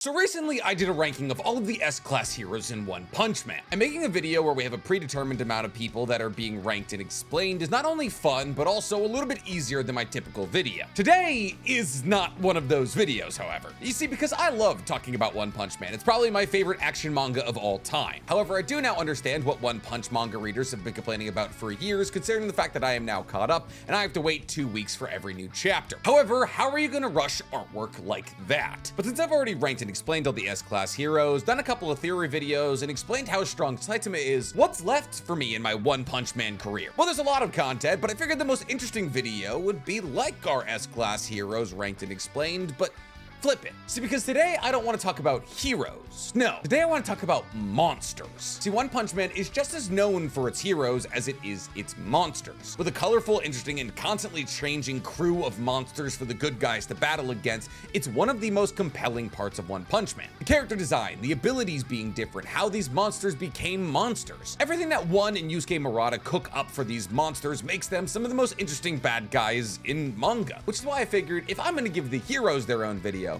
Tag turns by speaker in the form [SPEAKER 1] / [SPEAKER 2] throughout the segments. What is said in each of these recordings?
[SPEAKER 1] So recently I did a ranking of all of the S-class heroes in One Punch Man. And making a video where we have a predetermined amount of people that are being ranked and explained is not only fun, but also a little bit easier than my typical video. Today is not one of those videos, however. You see, because I love talking about One Punch Man, it's probably my favorite action manga of all time. However, I do now understand what One Punch manga readers have been complaining about for years, considering the fact that I am now caught up and I have to wait 2 weeks for every new chapter. However, how are you gonna rush artwork like that? But since I've already ranked and explained all the S-class heroes, done a couple of theory videos, and explained how strong Saitama is, what's left for me in my One Punch Man career? Well, there's a lot of content, but I figured the most interesting video would be like our S-class heroes ranked and explained, but flip it. See, because today I don't want to talk about heroes. No, today I want to talk about monsters. See, One Punch Man is just as known for its heroes as it is its monsters. With a colorful, interesting, and constantly changing crew of monsters for the good guys to battle against, it's one of the most compelling parts of One Punch Man. The character design, the abilities being different, how these monsters became monsters. Everything that One and Yusuke Murata cook up for these monsters makes them some of the most interesting bad guys in manga. Which is why I figured if I'm gonna give the heroes their own video,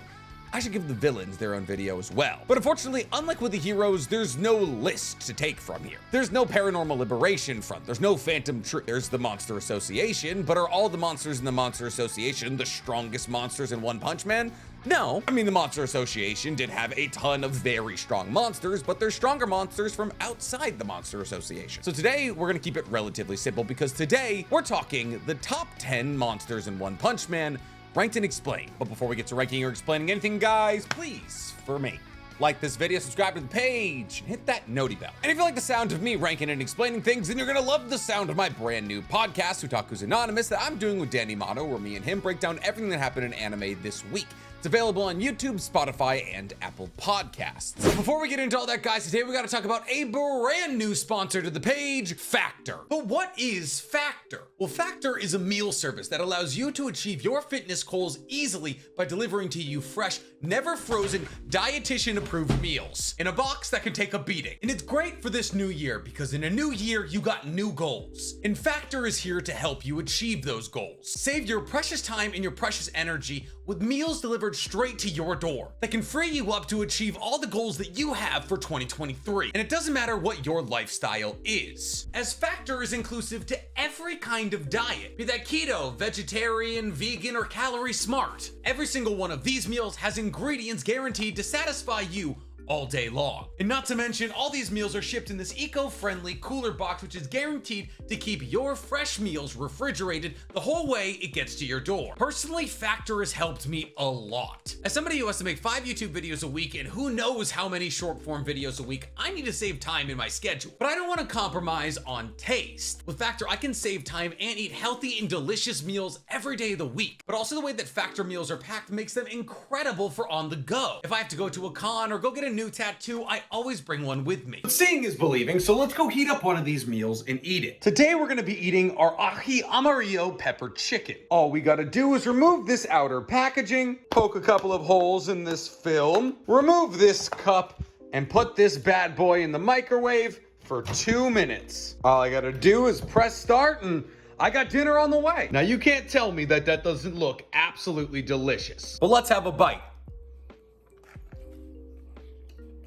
[SPEAKER 1] I should give the villains their own video as well. But unfortunately, unlike with the heroes, there's no list to take from here. There's no Paranormal Liberation Front, there's no Phantom Troop, there's the Monster Association, but are all the monsters in the Monster Association the strongest monsters in One Punch Man? No. I mean, the Monster Association did have a ton of very strong monsters, but they're stronger monsters from outside the Monster Association. So today, we're gonna keep it relatively simple because today, we're talking the top 10 monsters in One Punch Man, ranked and explained. But before we get to ranking or explaining anything, guys, please, for me, like this video, subscribe to the page, and hit that noti bell. And if you like the sound of me ranking and explaining things, then you're gonna love the sound of my brand new podcast, Otaku's Anonymous, that I'm doing with Danny Motto, where me and him break down everything that happened in anime this week. It's available on YouTube, Spotify, and Apple Podcasts. So before we get into all that, guys, today we gotta talk about a brand new sponsor to the page, Factor. But what is Factor? Well, Factor is a meal service that allows you to achieve your fitness goals easily by delivering to you fresh, never frozen, dietitian-approved meals in a box that can take a beating. And it's great for this new year because in a new year, you got new goals. And Factor is here to help you achieve those goals. Save your precious time and your precious energy with meals delivered straight to your door that can free you up to achieve all the goals that you have for 2023. And it doesn't matter what your lifestyle is, as Factor is inclusive to every kind of diet, be that keto, vegetarian, vegan, or calorie smart. Every single one of these meals has ingredients guaranteed to satisfy you all day long. And not to mention, all these meals are shipped in this eco-friendly cooler box, which is guaranteed to keep your fresh meals refrigerated the whole way it gets to your door. Personally, Factor has helped me a lot. As somebody who has to make 5 YouTube videos a week and who knows how many short form videos a week, I need to save time in my schedule. But I don't want to compromise on taste. With Factor, I can save time and eat healthy and delicious meals every day of the week. But also the way that Factor meals are packed makes them incredible for on the go. If I have to go to a con or go get a new tattoo, I always bring one with me. But seeing is believing, so let's go heat up one of these meals and eat it. Today we're gonna be eating our aji amarillo pepper chicken. All we gotta do is remove this outer packaging, poke a couple of holes in this film, remove this cup, and put this bad boy in the microwave for 2 minutes. All I gotta do is press start and I got dinner on the way. Now you can't tell me that that doesn't look absolutely delicious. But let's have a bite.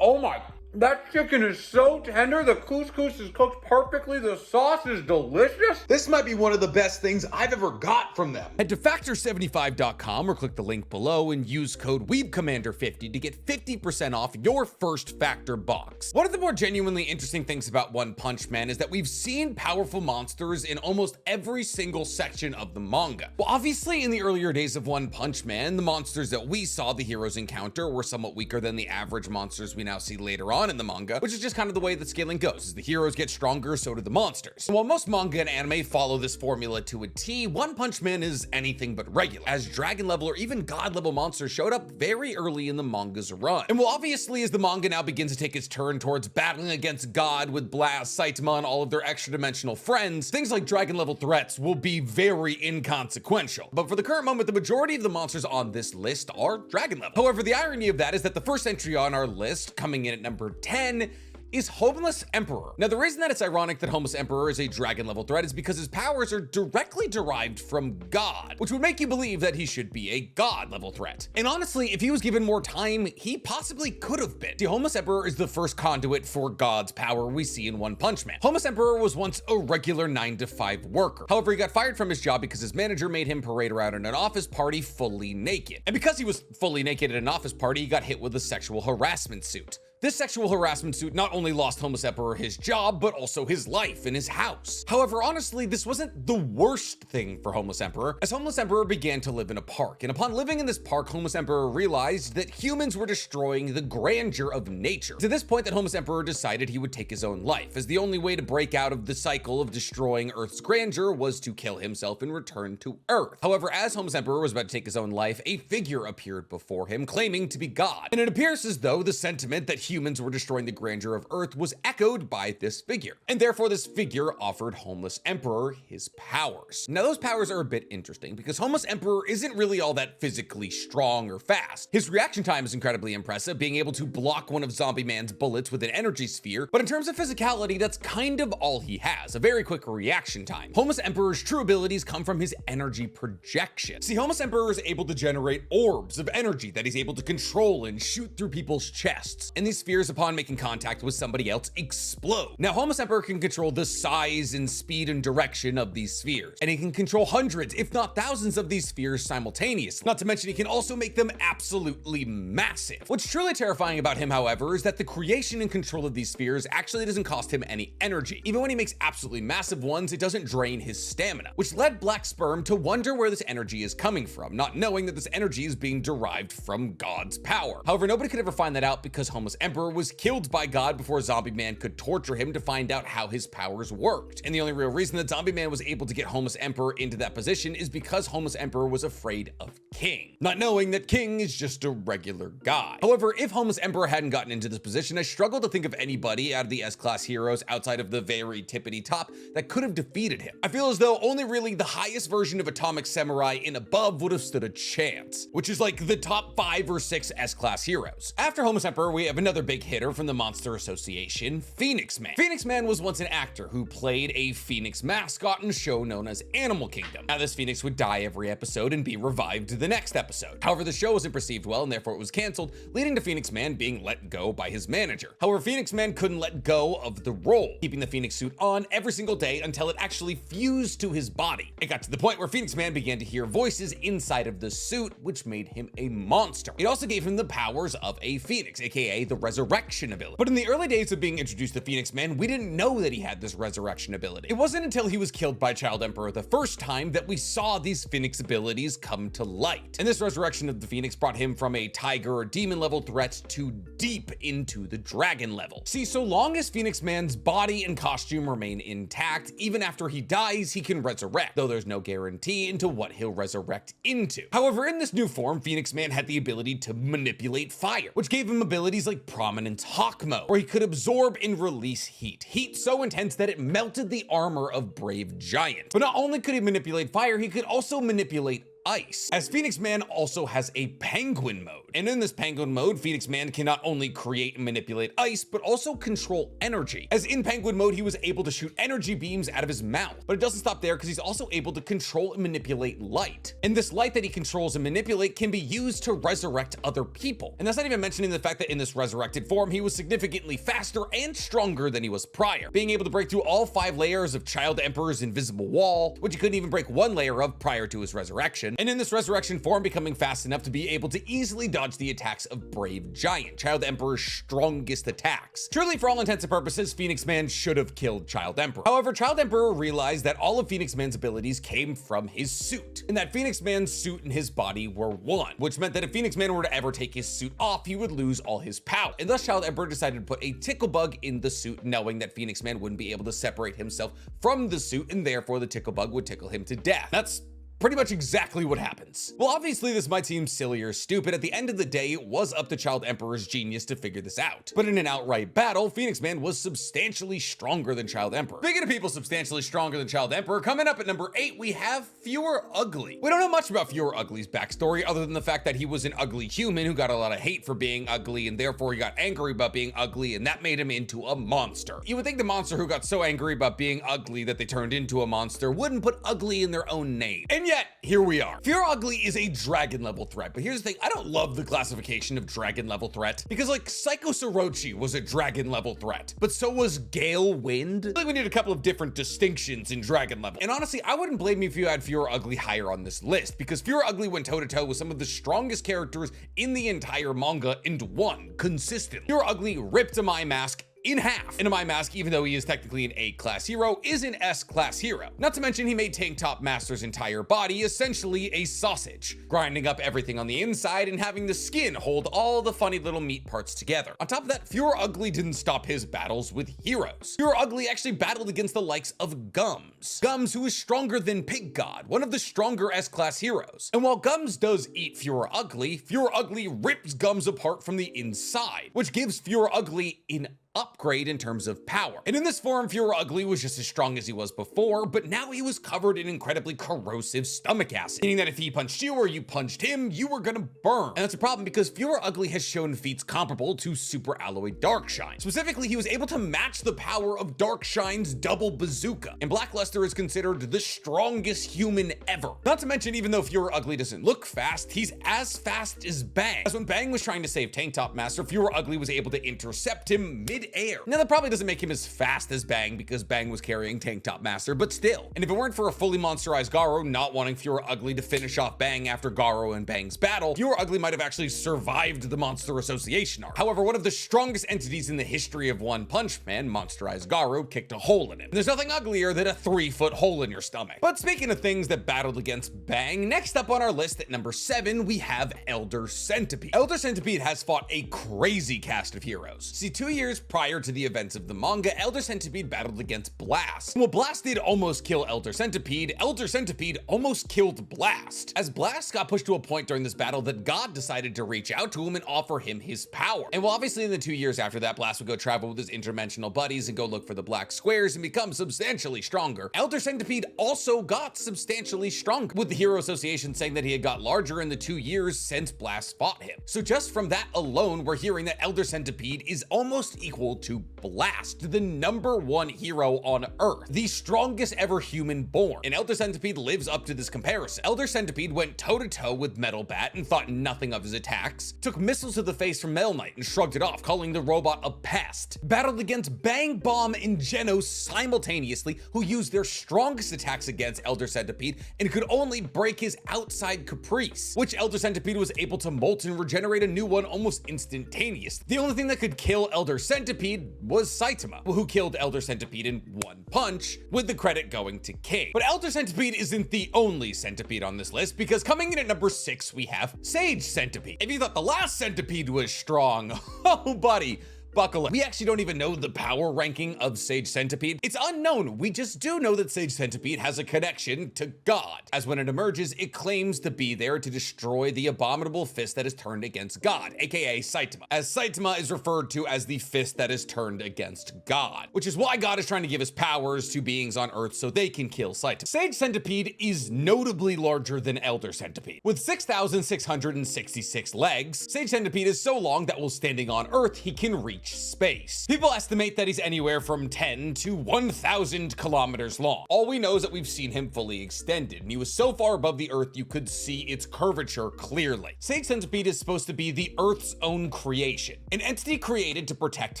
[SPEAKER 1] Oh my, that chicken is so tender. The couscous is cooked perfectly. The sauce is delicious. This might be one of the best things I've ever got from them. Head to factor75.com or click the link below and use code WeebCommander50 to get 50% off your first Factor box. One of the more genuinely interesting things about One Punch Man is that we've seen powerful monsters in almost every single section of the manga. Well, obviously in the earlier days of One Punch Man, the monsters that we saw the heroes encounter were somewhat weaker than the average monsters we now see later on in the manga, which is just kind of the way that scaling goes. As the heroes get stronger, so do the monsters. And while most manga and anime follow this formula to a T, One Punch Man is anything but regular, as dragon level or even god level monsters showed up very early in the manga's run. And well, obviously as the manga now begins to take its turn towards battling against God with Blast, Saitama, and all of their extra dimensional friends, things like dragon level threats will be very inconsequential. But for the current moment, the majority of the monsters on this list are dragon level. However, the irony of that is that the first entry on our list, coming in at number 10, is Homeless Emperor. Now, the reason that it's ironic that Homeless Emperor is a dragon level threat is because his powers are directly derived from God, which would make you believe that he should be a God level threat. And honestly, if he was given more time, he possibly could have been. The Homeless Emperor is the first conduit for God's power we see in One Punch Man. Homeless Emperor was once a regular 9-to-5 worker. However, he got fired from his job because his manager made him parade around in an office party fully naked. And because he was fully naked at an office party, he got hit with a sexual harassment suit. This sexual harassment suit not only lost Homeless Emperor his job, but also his life and his house. However, honestly, this wasn't the worst thing for Homeless Emperor, as Homeless Emperor began to live in a park. And upon living in this park, Homeless Emperor realized that humans were destroying the grandeur of nature. To this point that Homeless Emperor decided he would take his own life, as the only way to break out of the cycle of destroying Earth's grandeur was to kill himself and return to Earth. However, as Homeless Emperor was about to take his own life, a figure appeared before him, claiming to be God. And it appears as though the sentiment that humans were destroying the grandeur of Earth was echoed by this figure, and therefore this figure offered Homeless Emperor his powers. Now, those powers are a bit interesting because Homeless Emperor isn't really all that physically strong or fast. His reaction time is incredibly impressive, being able to block one of Zombie Man's bullets with an energy sphere, but in terms of physicality, that's kind of all he has, a very quick reaction time. Homeless Emperor's true abilities come from his energy projection. See, Homeless Emperor is able to generate orbs of energy that he's able to control and shoot through people's chests, and these spheres, upon making contact with somebody else, explode. Now, Homeless Emperor can control the size and speed and direction of these spheres, and he can control hundreds, if not thousands, of these spheres simultaneously. Not to mention, he can also make them absolutely massive. What's truly terrifying about him, however, is that the creation and control of these spheres actually doesn't cost him any energy. Even when he makes absolutely massive ones, it doesn't drain his stamina, which led Black Sperm to wonder where this energy is coming from, not knowing that this energy is being derived from God's power. However, nobody could ever find that out because Homeless Emperor was killed by God before Zombie Man could torture him to find out how his powers worked. And the only real reason that Zombie Man was able to get Homeless Emperor into that position is because Homeless Emperor was afraid of King, not knowing that King is just a regular guy. However, if Homeless Emperor hadn't gotten into this position, I struggle to think of anybody out of the S-Class heroes outside of the very tippity top that could have defeated him. I feel as though only really the highest version of Atomic Samurai and above would have stood a chance, which is like the top 5 or 6 S-Class heroes. After Homeless Emperor, we have another big hitter from the Monster Association, Phoenix Man. Phoenix Man was once an actor who played a Phoenix mascot in a show known as Animal Kingdom. Now, this Phoenix would die every episode and be revived the next episode. However, the show wasn't perceived well and therefore it was canceled, leading to Phoenix Man being let go by his manager. However, Phoenix Man couldn't let go of the role, keeping the Phoenix suit on every single day until it actually fused to his body. It got to the point where Phoenix Man began to hear voices inside of the suit, which made him a monster. It also gave him the powers of a Phoenix, aka the resurrection ability. But in the early days of being introduced to Phoenix Man, we didn't know that he had this resurrection ability. It wasn't until he was killed by Child Emperor the first time that we saw these Phoenix abilities come to light. And this resurrection of the Phoenix brought him from a tiger or demon level threat to deep into the dragon level. See, so long as Phoenix Man's body and costume remain intact, even after he dies, he can resurrect, though there's no guarantee into what he'll resurrect into. However, in this new form, Phoenix Man had the ability to manipulate fire, which gave him abilities like Prominence Hawk Mode, where he could absorb and release heat. Heat so intense that it melted the armor of Brave Giant. But not only could he manipulate fire, he could also manipulate ice, as Phoenix Man also has a penguin mode. And in this penguin mode, Phoenix Man can not only create and manipulate ice, but also control energy. As in penguin mode, he was able to shoot energy beams out of his mouth. But it doesn't stop there, because he's also able to control and manipulate light. And this light that he controls and manipulate can be used to resurrect other people. And that's not even mentioning the fact that in this resurrected form, he was significantly faster and stronger than he was prior, being able to break through all 5 layers of Child Emperor's invisible wall, which he couldn't even break 1 layer of prior to his resurrection. And in this resurrection form, becoming fast enough to be able to easily dodge the attacks of Brave Giant, Child Emperor's strongest attacks. Truly, for all intents and purposes, Phoenix Man should have killed Child Emperor. However, Child Emperor realized that all of Phoenix Man's abilities came from his suit, and that Phoenix Man's suit and his body were one, which meant that if Phoenix Man were to ever take his suit off, he would lose all his power. And thus, Child Emperor decided to put a tickle bug in the suit, knowing that Phoenix Man wouldn't be able to separate himself from the suit, and therefore the tickle bug would tickle him to death. That's pretty much exactly what happens. Well, obviously this might seem silly or stupid. At the end of the day, it was up to Child Emperor's genius to figure this out. But in an outright battle, Phoenix Man was substantially stronger than Child Emperor. Speaking of people substantially stronger than Child Emperor, coming up at number 8, we have Fewer Ugly. We don't know much about Fewer Ugly's backstory other than the fact that he was an ugly human who got a lot of hate for being ugly, and therefore he got angry about being ugly, and that made him into a monster. You would think the monster who got so angry about being ugly that they turned into a monster wouldn't put ugly in their own name. And yet, here we are. Fewer Ugly is a dragon level threat, but here's the thing, I don't love the classification of dragon level threat, because like Psycho Sorochi was a dragon level threat, but so was Gale Wind. I think we need a couple of different distinctions in dragon level. And honestly, I wouldn't blame you if you had Fewer Ugly higher on this list, because Fewer Ugly went toe to toe with some of the strongest characters in the entire manga and won consistently. Fewer Ugly ripped a My Mask in half. And My Mask, even though he is technically an A-class hero, is an S-class hero. Not to mention he made Tank Top Master's entire body essentially a sausage, grinding up everything on the inside and having the skin hold all the funny little meat parts together. On top of that, Fewer Ugly didn't stop his battles with heroes. Fewer Ugly actually battled against the likes of Gums. Gums, who is stronger than Pig God, one of the stronger S-class heroes. And while Gums does eat Fewer Ugly rips Gums apart from the inside, which gives Fewer Ugly an upgrade in terms of power. And in this form, Fewer Ugly was just as strong as he was before, but now he was covered in incredibly corrosive stomach acid, meaning that if he punched you or you punched him, you were gonna burn. And that's a problem because Fewer Ugly has shown feats comparable to Super Alloy Darkshine. Specifically, he was able to match the power of Darkshine's double bazooka, and Blackluster is considered the strongest human ever. Not to mention, even though Fewer Ugly doesn't look fast, he's as fast as Bang. As when Bang was trying to save Tank Top Master, Fewer Ugly was able to intercept him mid-air. Now that probably doesn't make him as fast as Bang because Bang was carrying Tank Top Master, but still. And if it weren't for a fully monsterized Garou not wanting Fewer Ugly to finish off Bang after Garou and Bang's battle, Fewer Ugly might have actually survived the Monster Association arc. However, one of the strongest entities in the history of One Punch Man, monsterized Garou, kicked a hole in him. And there's nothing uglier than a 3-foot hole in your stomach. But speaking of things that battled against Bang, next up on our list at number 7, we have Elder Centipede. Elder Centipede has fought a crazy cast of heroes. See, 2 years prior to the events of the manga, Elder Centipede battled against Blast. Well, Blast did almost kill Elder Centipede almost killed Blast, as Blast got pushed to a point during this battle that God decided to reach out to him and offer him his power. And while obviously in the 2 years after that, Blast would go travel with his interdimensional buddies and go look for the black squares and become substantially stronger, Elder Centipede also got substantially stronger, with the Hero Association saying that he had got larger in the 2 years since Blast fought him. So just from that alone, we're hearing that Elder Centipede is almost equal to Blast, the #1 hero on Earth, the strongest ever human born. And Elder Centipede lives up to this comparison. Elder Centipede went toe-to-toe with Metal Bat and thought nothing of his attacks, took missiles to the face from Metal Knight and shrugged it off, calling the robot a pest, battled against Bang, Bomb, and Genos simultaneously, who used their strongest attacks against Elder Centipede and could only break his outside caprice, which Elder Centipede was able to molt and regenerate a new one almost instantaneously. The only thing that could kill Elder Centipede was Saitama, who killed Elder Centipede in one punch, with the credit going to King. But Elder Centipede isn't the only centipede on this list, because coming in at number 6, we have Sage Centipede. If you thought the last centipede was strong, oh buddy, buckle up. We actually don't even know the power ranking of Sage Centipede. It's unknown. We just do know that Sage Centipede has a connection to God, as when it emerges, it claims to be there to destroy the abominable fist that is turned against God, aka Saitama, as Saitama is referred to as the fist that is turned against God, which is why God is trying to give his powers to beings on Earth so they can kill Saitama. Sage Centipede is notably larger than Elder Centipede. With 6,666 legs, Sage Centipede is so long that while standing on Earth, he can reach space. People estimate that he's anywhere from 10 to 1,000 kilometers long. All we know is that we've seen him fully extended, and he was so far above the Earth you could see its curvature clearly. Sage Centipede is supposed to be the Earth's own creation, an entity created to protect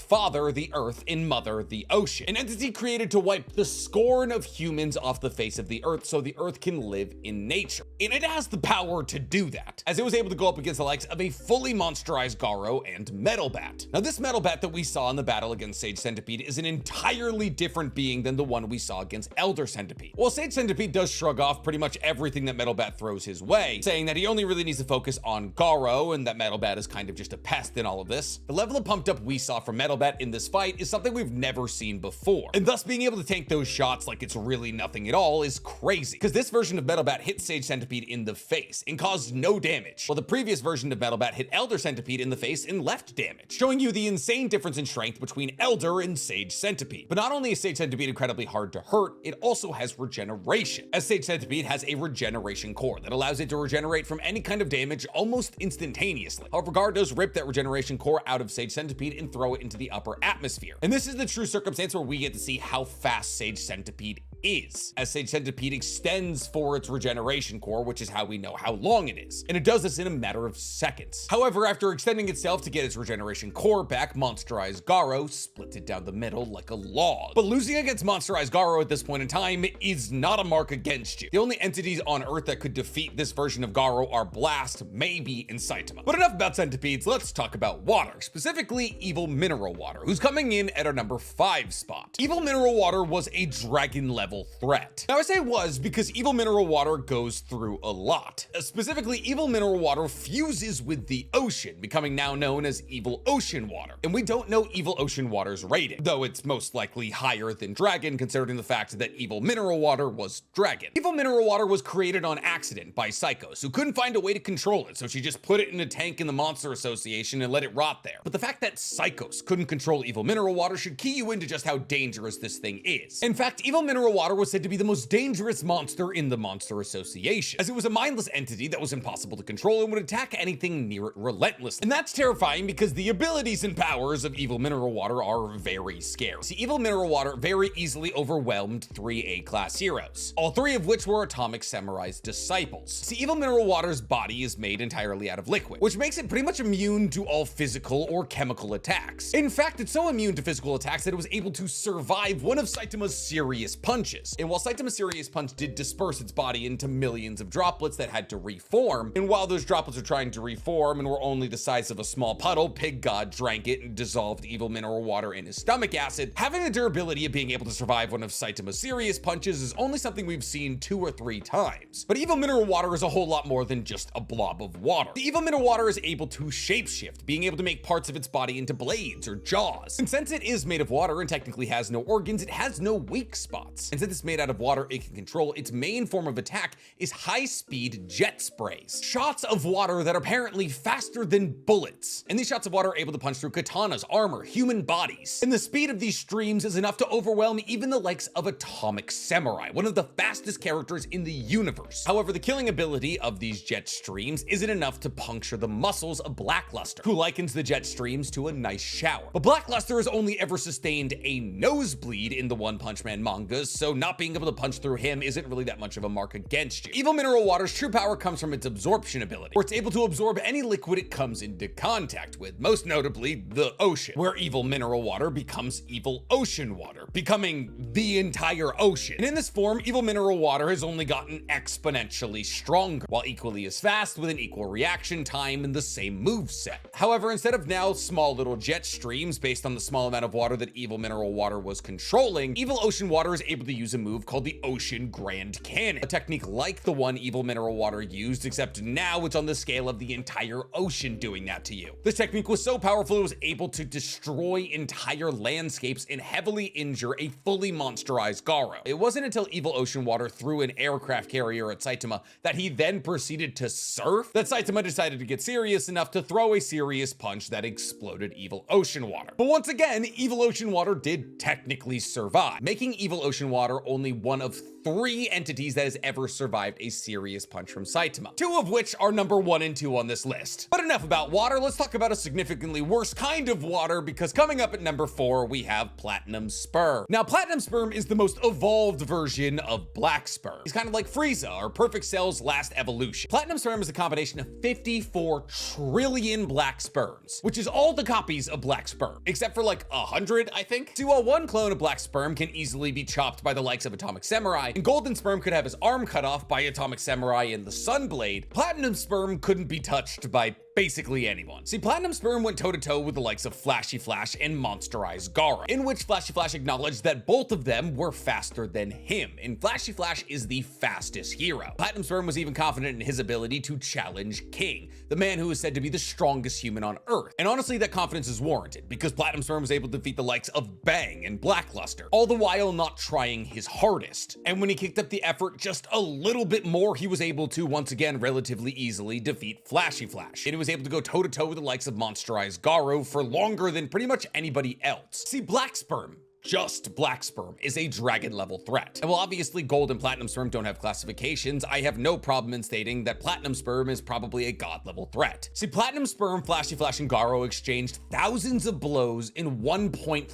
[SPEAKER 1] Father, the Earth, and Mother, the ocean, an entity created to wipe the scorn of humans off the face of the Earth so the Earth can live in nature. And it has the power to do that, as it was able to go up against the likes of a fully monsterized Garou and Metal Bat. Now this Metal Bat Bat that we saw in the battle against Sage Centipede is an entirely different being than the one we saw against Elder Centipede. While Sage Centipede does shrug off pretty much everything that Metal Bat throws his way, saying that he only really needs to focus on Garou and that Metal Bat is kind of just a pest in all of this, the level of pumped up we saw from Metal Bat in this fight is something we've never seen before. And thus being able to tank those shots like it's really nothing at all is crazy, because this version of Metal Bat hit Sage Centipede in the face and caused no damage, while the previous version of Metal Bat hit Elder Centipede in the face and left damage, showing you the insane difference in strength between Elder and Sage Centipede. But not only is Sage Centipede incredibly hard to hurt, it also has regeneration, as Sage Centipede has a regeneration core that allows it to regenerate from any kind of damage almost instantaneously. However, Gar does rip that regeneration core out of Sage Centipede and throw it into the upper atmosphere. And this is the true circumstance where we get to see how fast Sage Centipede is, as Sage Centipede extends for its regeneration core, which is how we know how long it is, and it does this in a matter of seconds. However, after extending itself to get its regeneration core back, Monsterized Garou splits it down the middle like a log. But losing against Monsterized Garou at this point in time is not a mark against you. The only entities on Earth that could defeat this version of Garou are Blast, maybe, and Saitama. But enough about centipedes, let's talk about water, specifically Evil Mineral Water, who's coming in at our number 5 spot. Evil Mineral Water was a dragon level threat. Now I say was because Evil Mineral Water goes through a lot. Specifically, Evil Mineral Water fuses with the ocean, becoming now known as Evil Ocean Water. And we don't know Evil Ocean Water's rating, though it's most likely higher than Dragon, considering the fact that Evil Mineral Water was Dragon. Evil Mineral Water was created on accident by Psychos, who couldn't find a way to control it, so she just put it in a tank in the Monster Association and let it rot there. But the fact that Psychos couldn't control Evil Mineral Water should key you into just how dangerous this thing is. In fact, Evil Mineral Water was said to be the most dangerous monster in the Monster Association, as it was a mindless entity that was impossible to control and would attack anything near it relentlessly. And that's terrifying because the abilities and powers of Evil Mineral Water are very scary. See, Evil Mineral Water very easily overwhelmed 3 A-class heroes, all 3 of which were Atomic Samurai's disciples. See, Evil Mineral Water's body is made entirely out of liquid, which makes it pretty much immune to all physical or chemical attacks. In fact, it's so immune to physical attacks that it was able to survive one of Saitama's serious punches. And while Saitama's serious punch did disperse its body into millions of droplets that had to reform, and while those droplets were trying to reform and were only the size of a small puddle, Pig God drank it and dissolved Evil Mineral Water in his stomach acid. Having the durability of being able to survive one of Saitama's serious punches is only something we've seen 2 or 3 times. But Evil Mineral Water is a whole lot more than just a blob of water. The Evil Mineral Water is able to shapeshift, being able to make parts of its body into blades or jaws. And since it is made of water and technically has no organs, it has no weak spots. And since it's made out of water it can control, its main form of attack is high-speed jet sprays. Shots of water that are apparently faster than bullets. And these shots of water are able to punch through katanas, armor, human bodies. And the speed of these streams is enough to overwhelm even the likes of Atomic Samurai, one of the fastest characters in the universe. However, the killing ability of these jet streams isn't enough to puncture the muscles of Blackluster, who likens the jet streams to a nice shower. But Blackluster has only ever sustained a nosebleed in the One Punch Man mangas, so not being able to punch through him isn't really that much of a mark against you. Evil Mineral Water's true power comes from its absorption ability, where it's able to absorb any liquid it comes into contact with, most notably the ocean, where Evil Mineral Water becomes Evil Ocean Water, becoming the entire ocean. And in this form, Evil Mineral Water has only gotten exponentially stronger, while equally as fast with an equal reaction time and the same moveset. However, instead of now small little jet streams based on the small amount of water that Evil Mineral Water was controlling, Evil Ocean Water is able to use a move called the Ocean Grand Cannon, a technique like the one Evil Mineral Water used, except now it's on the scale of the entire ocean doing that to you. This technique was so powerful it was able to destroy entire landscapes and heavily injure a fully monsterized Garou. It wasn't until Evil Ocean Water threw an aircraft carrier at Saitama that he then proceeded to surf that Saitama decided to get serious enough to throw a serious punch that exploded Evil Ocean Water. But once again, Evil Ocean Water did technically survive, making Evil Ocean Water only one of 3 entities that has ever survived a serious punch from Saitama, 2 of which are number 1 and 2 on this list. But enough about water, let's talk about a significantly worse kind of water, because coming up at number 4, we have Platinum Sperm. Now, Platinum Sperm is the most evolved version of Black Sperm. He's kind of like Frieza, or Perfect Cell's last evolution. Platinum Sperm is a combination of 54 trillion black sperms, which is all the copies of Black Sperm, except for like 100, I think. See, while one clone of Black Sperm can easily be chopped by the likes of Atomic Samurai, and Golden Sperm could have his arm cut off by Atomic Samurai and the Sunblade, Platinum Sperm couldn't be touched by basically anyone. See, Platinum Sperm went toe-to-toe with the likes of Flashy Flash and Monsterized Garou, in which Flashy Flash acknowledged that both of them were faster than him, and Flashy Flash is the fastest hero. Platinum Sperm was even confident in his ability to challenge King, the man who is said to be the strongest human on Earth. And honestly, that confidence is warranted, because Platinum Sperm was able to defeat the likes of Bang and Blackluster, all the while not trying his hardest. And when he kicked up the effort just a little bit more, he was able to, once again, relatively easily defeat Flashy Flash. And he was able to go toe-to-toe with the likes of Monsterized Garou for longer than pretty much anybody else. See, Black Sperm, just Black Sperm, is a dragon level threat. And while obviously Gold and Platinum Sperm don't have classifications, I have no problem in stating that Platinum Sperm is probably a god level threat. See, Platinum Sperm, Flashy Flash, and Garou exchanged thousands of blows in 1.3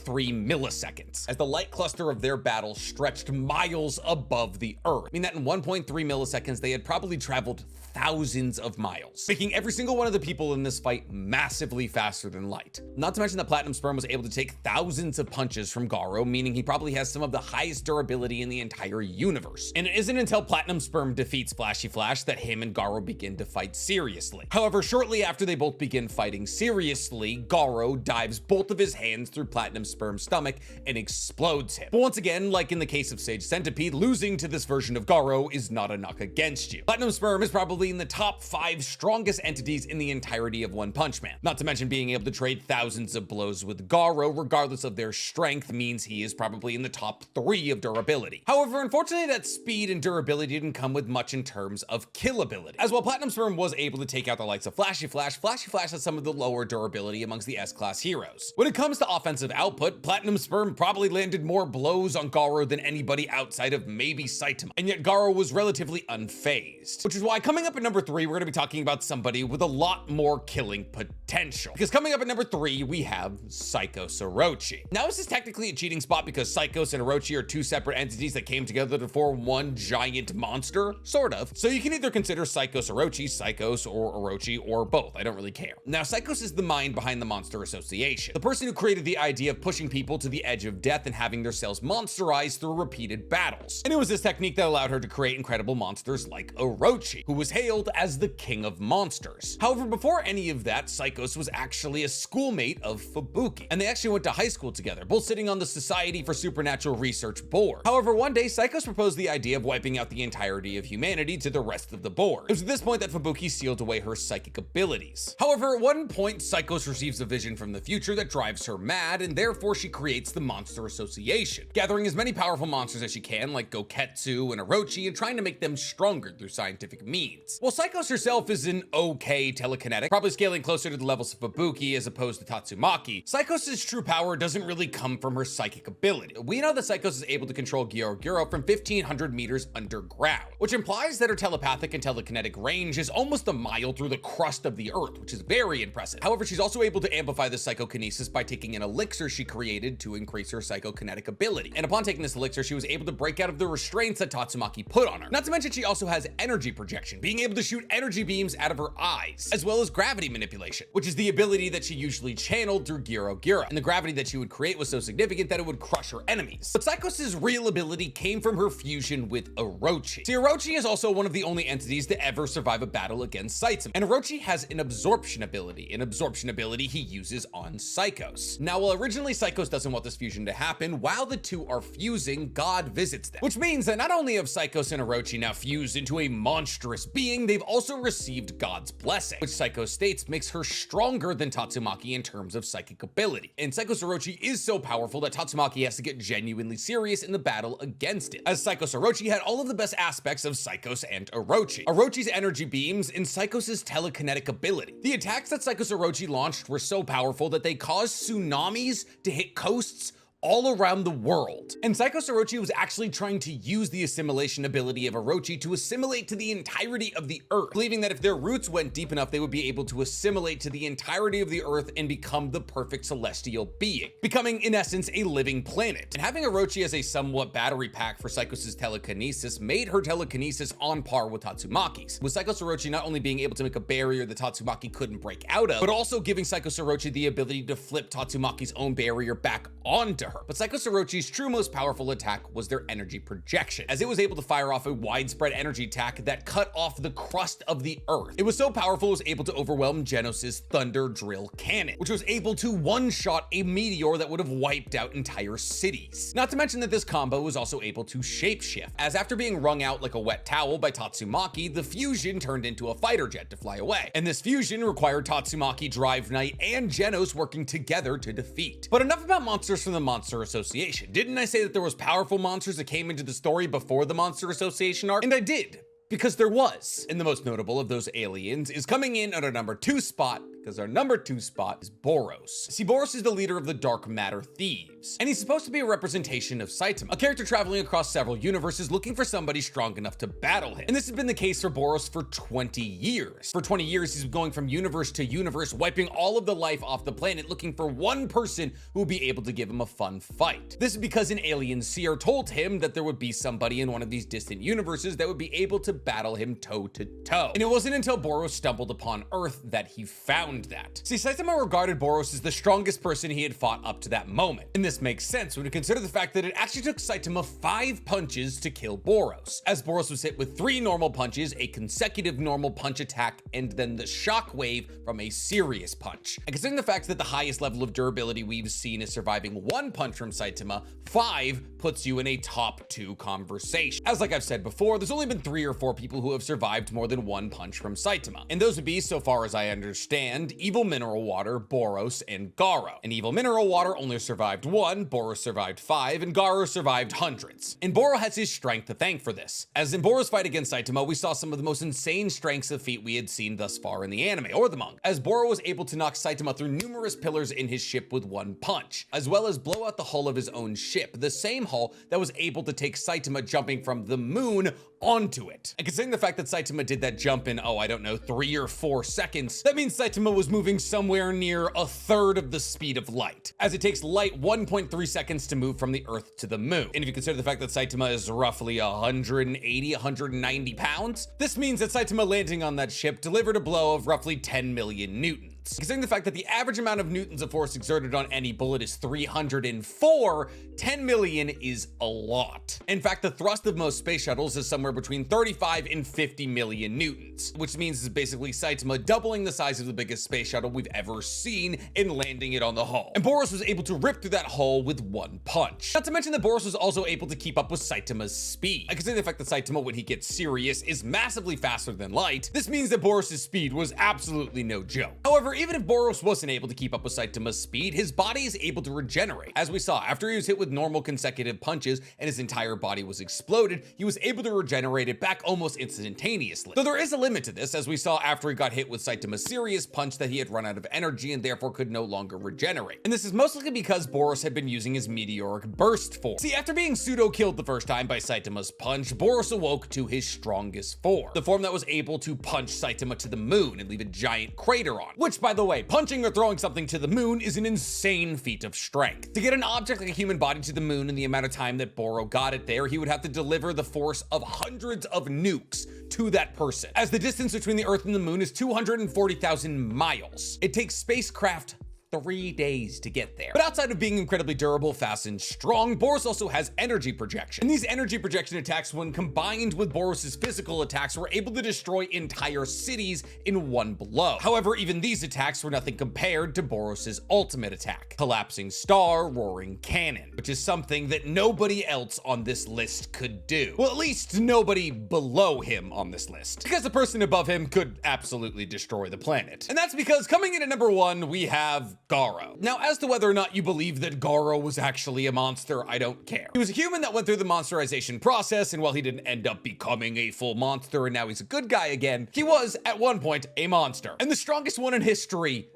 [SPEAKER 1] milliseconds, as the light cluster of their battle stretched miles above the Earth. I mean that in 1.3 milliseconds, they had probably traveled thousands of miles, making every single one of the people in this fight massively faster than light. Not to mention that Platinum Sperm was able to take thousands of punches from Garou, meaning he probably has some of the highest durability in the entire universe. And it isn't until Platinum Sperm defeats Flashy Flash that him and Garou begin to fight seriously. However, shortly after they both begin fighting seriously, Garou dives both of his hands through Platinum Sperm's stomach and explodes him. But once again, like in the case of Sage Centipede, losing to this version of Garou is not a knock against you. Platinum Sperm is probably in the top 5 strongest entities in the entirety of One Punch Man. Not to mention being able to trade thousands of blows with Garou, regardless of their strength, means he is probably in the top 3 of durability. However, unfortunately, that speed and durability didn't come with much in terms of killability. As while Platinum Sperm was able to take out the likes of Flashy Flash, Flashy Flash has some of the lower durability amongst the S-class heroes. When it comes to offensive output, Platinum Sperm probably landed more blows on Garou than anybody outside of maybe Saitama, and yet Garou was relatively unfazed. Which is why coming up at number 3, we're going to be talking about somebody with a lot more killing potential. Because coming up at number 3, we have Psychos Orochi. Now, this is technically a cheating spot because Psychos and Orochi are 2 separate entities that came together to form one giant monster, sort of. So you can either consider Psychos Orochi, Psychos, or Orochi, or both. I don't really care. Now, Psychos is the mind behind the Monster Association, the person who created the idea of pushing people to the edge of death and having their cells monsterized through repeated battles. And it was this technique that allowed her to create incredible monsters like Orochi, who was hailed as the king of monsters. However, before any of that, Psychos was actually a schoolmate of Fubuki, and they actually went to high school together, both sitting on the Society for Supernatural Research board. However, one day, Psychos proposed the idea of wiping out the entirety of humanity to the rest of the board. It was at this point that Fubuki sealed away her psychic abilities. However, at one point, Psychos receives a vision from the future that drives her mad, and therefore she creates the Monster Association, gathering as many powerful monsters as she can, like Goketsu and Orochi, and trying to make them stronger through scientific means. While Psychos herself is an okay telekinetic, probably scaling closer to the levels of Fubuki as opposed to Tatsumaki, Psychos' true power doesn't really come from her psychic ability. We know that Psychos is able to control Gyro from 1500 meters underground, which implies that her telepathic and telekinetic range is almost a mile through the crust of the earth, which is very impressive. However, she's also able to amplify the psychokinesis by taking an elixir she created to increase her psychokinetic ability. And upon taking this elixir, she was able to break out of the restraints that Tatsumaki put on her. Not to mention she also has energy projection, being able to shoot energy beams out of her eyes, as well as gravity manipulation, which is the ability that she usually channeled through Gyro. And the gravity that she would create was so significant that it would crush her enemies. But Psychos' real ability came from her fusion with Orochi. See, Orochi is also one of the only entities to ever survive a battle against Saitama, and Orochi has an absorption ability he uses on Psychos. Now, while originally Psychos doesn't want this fusion to happen, while the two are fusing, God visits them, which means that not only have Psychos and Orochi now fused into a monstrous being, they've also received God's blessing, which Psychos states makes her stronger than Tatsumaki in terms of psychic ability. And Psychos Orochi is so powerful that Tatsumaki has to get genuinely serious in the battle against it, as Psychos Orochi had all of the best aspects of Psychos and Orochi: Orochi's energy beams and Psychos' telekinetic ability. The attacks that Psychos Orochi launched were so powerful that they caused tsunamis to hit coasts all around the world. And Psychos Orochi was actually trying to use the assimilation ability of Orochi to assimilate to the entirety of the earth, believing that if their roots went deep enough, they would be able to assimilate to the entirety of the earth and become the perfect celestial being, becoming in essence a living planet. And having Orochi as a somewhat battery pack for Psychos' telekinesis made her telekinesis on par with Tatsumaki's, with Psychos Orochi not only being able to make a barrier that Tatsumaki couldn't break out of, but also giving Psychos Orochi the ability to flip Tatsumaki's own barrier back onto her. her. But Psycho Sorochi's true most powerful attack was their energy projection, as it was able to fire off a widespread energy attack that cut off the crust of the earth. It was so powerful it was able to overwhelm Genos' Thunder Drill Cannon, which was able to one-shot a meteor that would have wiped out entire cities. Not to mention that this combo was also able to shapeshift, as after being wrung out like a wet towel by Tatsumaki, the fusion turned into a fighter jet to fly away. And this fusion required Tatsumaki, Drive Knight, and Genos working together to defeat. But enough about monsters from the Monster Association. Didn't I say that there was powerful monsters that came into the story before the Monster Association arc? And I did. Because there was. And the most notable of those aliens is coming in at our number 2 spot, because our number 2 spot is Boros. See, Boros is the leader of the Dark Matter Thieves, and he's supposed to be a representation of Saitama, a character traveling across several universes looking for somebody strong enough to battle him. And this has been the case for Boros for 20 years. For 20 years, he's been going from universe to universe, wiping all of the life off the planet, looking for one person who will be able to give him a fun fight. This is because an alien seer told him that there would be somebody in one of these distant universes that would be able to battle him toe to toe. And it wasn't until Boros stumbled upon Earth that he found that. See, Saitama regarded Boros as the strongest person he had fought up to that moment. And this makes sense when you consider the fact that it actually took Saitama 5 punches to kill Boros, as Boros was hit with 3 normal punches, a consecutive normal punch attack, and then the shock wave from a serious punch. And considering the fact that the highest level of durability we've seen is surviving 1 punch from Saitama, 5 puts you in a top 2 conversation. As like I've said before, there's only been 3 or 4 people who have survived more than 1 punch from Saitama. And those would be, so far as I understand, Evil Mineral Water, Boros, and Garou. And Evil Mineral Water only survived 1, Boros survived 5, and Garou survived hundreds. And Boros has his strength to thank for this. As in Boros' fight against Saitama, we saw some of the most insane strengths of feat we had seen thus far in the anime, or the manga, as Boros was able to knock Saitama through numerous pillars in his ship with 1 punch, as well as blow out the hull of his own ship, the same hull that was able to take Saitama jumping from the moon onto it. And considering the fact that Saitama did that jump in, I don't know, 3 or 4 seconds, that means Saitama was moving somewhere near a third of the speed of light, as it takes light 1.3 seconds to move from the Earth to the moon. And if you consider the fact that Saitama is roughly 180, 190 pounds, this means that Saitama landing on that ship delivered a blow of roughly 10 million newtons. Considering the fact that the average amount of newtons of force exerted on any bullet is 304, 10 million is a lot. In fact, the thrust of most space shuttles is somewhere between 35 and 50 million newtons, which means it's basically Saitama doubling the size of the biggest space shuttle we've ever seen and landing it on the hull. And Boros was able to rip through that hull with 1 punch. Not to mention that Boros was also able to keep up with Saitama's speed. And considering the fact that Saitama, when he gets serious, is massively faster than light, this means that Boros' speed was absolutely no joke. However, even if Boros wasn't able to keep up with Saitama's speed, his body is able to regenerate. As we saw, after he was hit with normal consecutive punches and his entire body was exploded, he was able to regenerate it back almost instantaneously. Though there is a limit to this, as we saw after he got hit with Saitama's serious punch that he had run out of energy and therefore could no longer regenerate. And this is mostly because Boros had been using his meteoric burst form. See, after being pseudo-killed the first time by Saitama's punch, Boros awoke to his strongest form, the form that was able to punch Saitama to the moon and leave a giant crater on, which, by the way, punching or throwing something to the moon is an insane feat of strength. To get an object like a human body to the moon in the amount of time that Boros got it there, he would have to deliver the force of hundreds of nukes to that person, as the distance between the Earth and the moon is 240,000 miles. It takes spacecraft 3 days to get there. But outside of being incredibly durable, fast, and strong, Boros also has energy projection. And these energy projection attacks, when combined with Boros' physical attacks, were able to destroy entire cities in 1 blow. However, even these attacks were nothing compared to Boros' ultimate attack, Collapsing Star Roaring Cannon, which is something that nobody else on this list could do. Well, at least nobody below him on this list, because the person above him could absolutely destroy the planet. And that's because coming in at number 1, we have Garou. Now, as to whether or not you believe that Garou was actually a monster, I don't care. He was a human that went through the monsterization process, and while he didn't end up becoming a full monster and now he's a good guy again, he was, at one point, a monster. And the strongest one in history,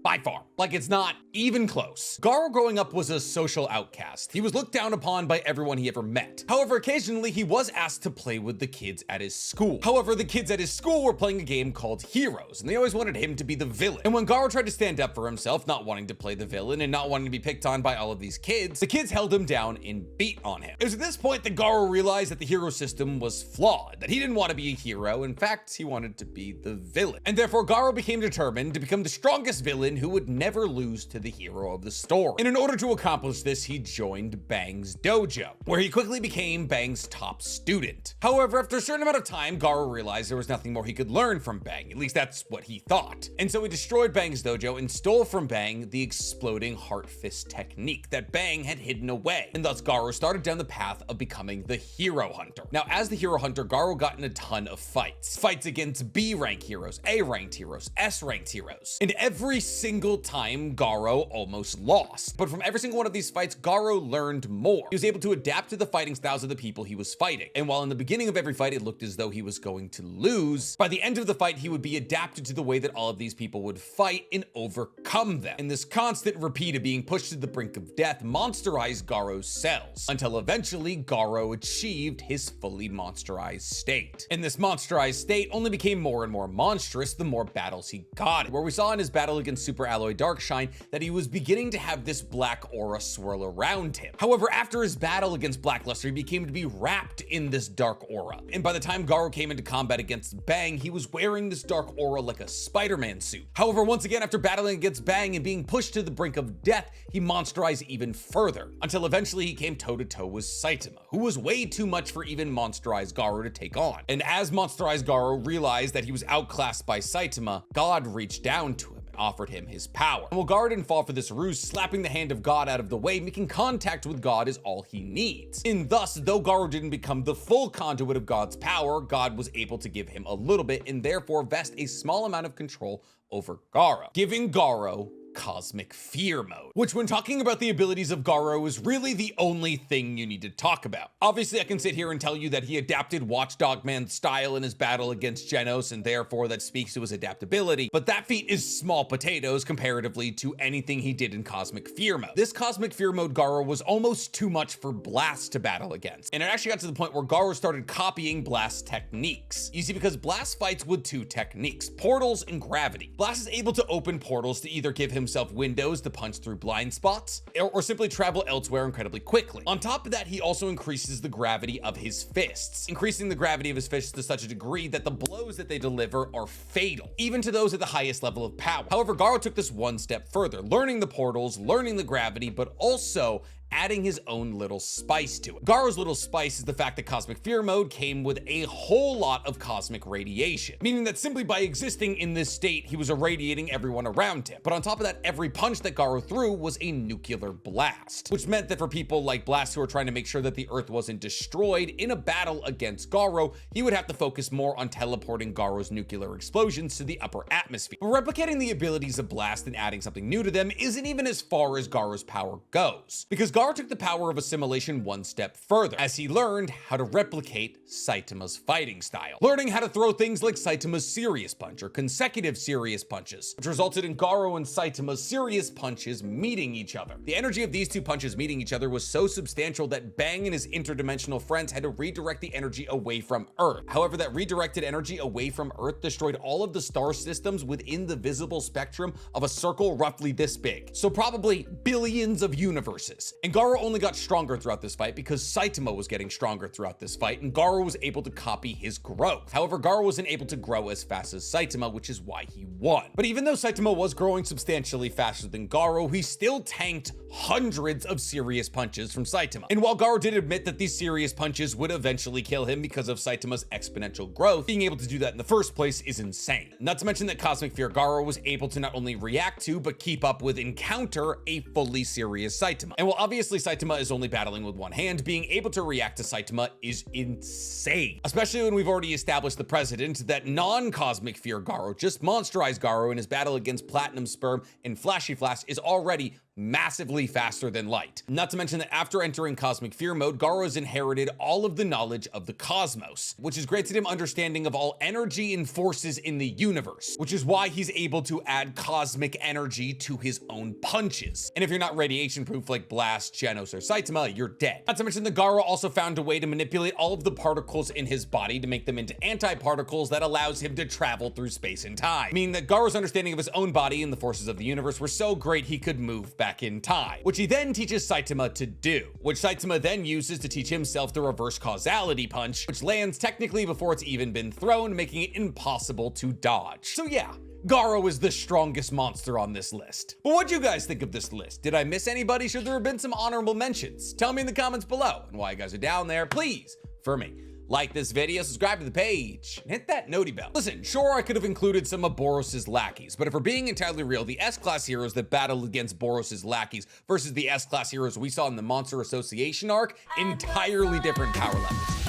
[SPEAKER 1] by far. Like, it's not even close. Garou growing up was a social outcast. He was looked down upon by everyone he ever met. However, occasionally he was asked to play with the kids at his school. However, the kids at his school were playing a game called Heroes, and they always wanted him to be the villain. And when Garou tried to stand up for himself, not wanting to play the villain and not wanting to be picked on by all of these kids, the kids held him down and beat on him. It was at this point that Garou realized that the hero system was flawed, that he didn't want to be a hero. In fact, he wanted to be the villain. And therefore, Garou became determined to become the strongest villain villain who would never lose to the hero of the story. And in order to accomplish this, he joined Bang's dojo, where he quickly became Bang's top student. However, after a certain amount of time, Garou realized there was nothing more he could learn from Bang, at least that's what he thought. And so he destroyed Bang's dojo and stole from Bang the exploding heart fist technique that Bang had hidden away. And thus Garou started down the path of becoming the hero hunter. Now, as the hero hunter, Garou got in a ton of fights. Fights against B rank heroes, A ranked heroes, S ranked heroes. And every single time, Garou almost lost. But from every single one of these fights, Garou learned more. He was able to adapt to the fighting styles of the people he was fighting. And while in the beginning of every fight, it looked as though he was going to lose, by the end of the fight, he would be adapted to the way that all of these people would fight and overcome them. And this constant repeat of being pushed to the brink of death monsterized Garou's cells, until eventually Garou achieved his fully monsterized state. And this monsterized state only became more and more monstrous the more battles he got, where we saw in his battle against Super Alloy Darkshine that he was beginning to have this black aura swirl around him. However, after his battle against Blackluster, he became to be wrapped in this dark aura. And by the time Garou came into combat against Bang, he was wearing this dark aura like a Spider-Man suit. However, once again, after battling against Bang and being pushed to the brink of death, he monsterized even further, until eventually he came toe-to-toe with Saitama, who was way too much for even monsterized Garou to take on. And as monsterized Garou realized that he was outclassed by Saitama, God reached down to him and offered him his power. And while Garou didn't fall for this ruse, slapping the hand of God out of the way, making contact with God is all he needs. And thus, though Garou didn't become the full conduit of God's power, God was able to give him a little bit and therefore vest a small amount of control over Garou, giving Garou Cosmic Fear mode, which when talking about the abilities of Garou is really the only thing you need to talk about. Obviously, I can sit here and tell you that he adapted Watchdog Man's style in his battle against Genos, and therefore that speaks to his adaptability, but that feat is small potatoes comparatively to anything he did in Cosmic Fear mode. This Cosmic Fear mode Garou was almost too much for Blast to battle against, and it actually got to the point where Garou started copying Blast's techniques. You see, because Blast fights with two techniques, portals and gravity. Blast is able to open portals to either give himself windows to punch through blind spots, or simply travel elsewhere incredibly quickly. On top of that, he also increases the gravity of his fists, increasing the gravity of his fists to such a degree that the blows that they deliver are fatal, even to those at the highest level of power. However, Garou took this one step further, learning the portals, learning the gravity, but also adding his own little spice to it. Garou's little spice is the fact that Cosmic Fear mode came with a whole lot of cosmic radiation, meaning that simply by existing in this state, he was irradiating everyone around him. But on top of that, every punch that Garou threw was a nuclear blast, which meant that for people like Blast who were trying to make sure that the Earth wasn't destroyed in a battle against Garou, he would have to focus more on teleporting Garou's nuclear explosions to the upper atmosphere. But replicating the abilities of Blast and adding something new to them isn't even as far as Garou's power goes, because Garou took the power of assimilation one step further, as he learned how to replicate Saitama's fighting style, learning how to throw things like Saitama's serious punch or consecutive serious punches, which resulted in Garou and Saitama's serious punches meeting each other. The energy of these two punches meeting each other was so substantial that Bang and his interdimensional friends had to redirect the energy away from Earth. However, that redirected energy away from Earth destroyed all of the star systems within the visible spectrum of a circle roughly this big, so probably billions of universes. And Garou only got stronger throughout this fight because Saitama was getting stronger throughout this fight, and Garou was able to copy his growth. However, Garou wasn't able to grow as fast as Saitama, which is why he won. But even though Saitama was growing substantially faster than Garou, he still tanked hundreds of serious punches from Saitama. And while Garou did admit that these serious punches would eventually kill him because of Saitama's exponential growth, being able to do that in the first place is insane. Not to mention that Cosmic Fear Garou was able to not only react to, but keep up with and counter a fully serious Saitama. And while obviously Saitama is only battling with one hand, being able to react to Saitama is insane. Especially when we've already established the precedent that non-Cosmic Fear Garou, just monsterized Garou in his battle against Platinum Sperm and Flashy Flash, is already massively faster than light. Not to mention that after entering Cosmic Fear mode, Garou has inherited all of the knowledge of the cosmos, which has granted him understanding of all energy and forces in the universe, which is why he's able to add cosmic energy to his own punches. And if you're not radiation proof like Blast, Genos, or Saitama, you're dead. Not to mention that Garou also found a way to manipulate all of the particles in his body to make them into anti-particles that allows him to travel through space and time, meaning that Garou's understanding of his own body and the forces of the universe were so great he could move back in time, which he then teaches Saitama to do, which Saitama then uses to teach himself the reverse causality punch, which lands technically before it's even been thrown, making it impossible to dodge. So yeah, Garou is the strongest monster on this list. But what'd you guys think of this list? Did I miss anybody? Should there have been some honorable mentions? Tell me in the comments below. And while you guys are down there, please, for me, like this video, subscribe to the page, and hit that noti bell. Listen, sure, I could have included some of Boros' lackeys, but if we're being entirely real, the S-Class heroes that battled against Boros' lackeys versus the S-Class heroes we saw in the Monster Association arc, entirely different power levels.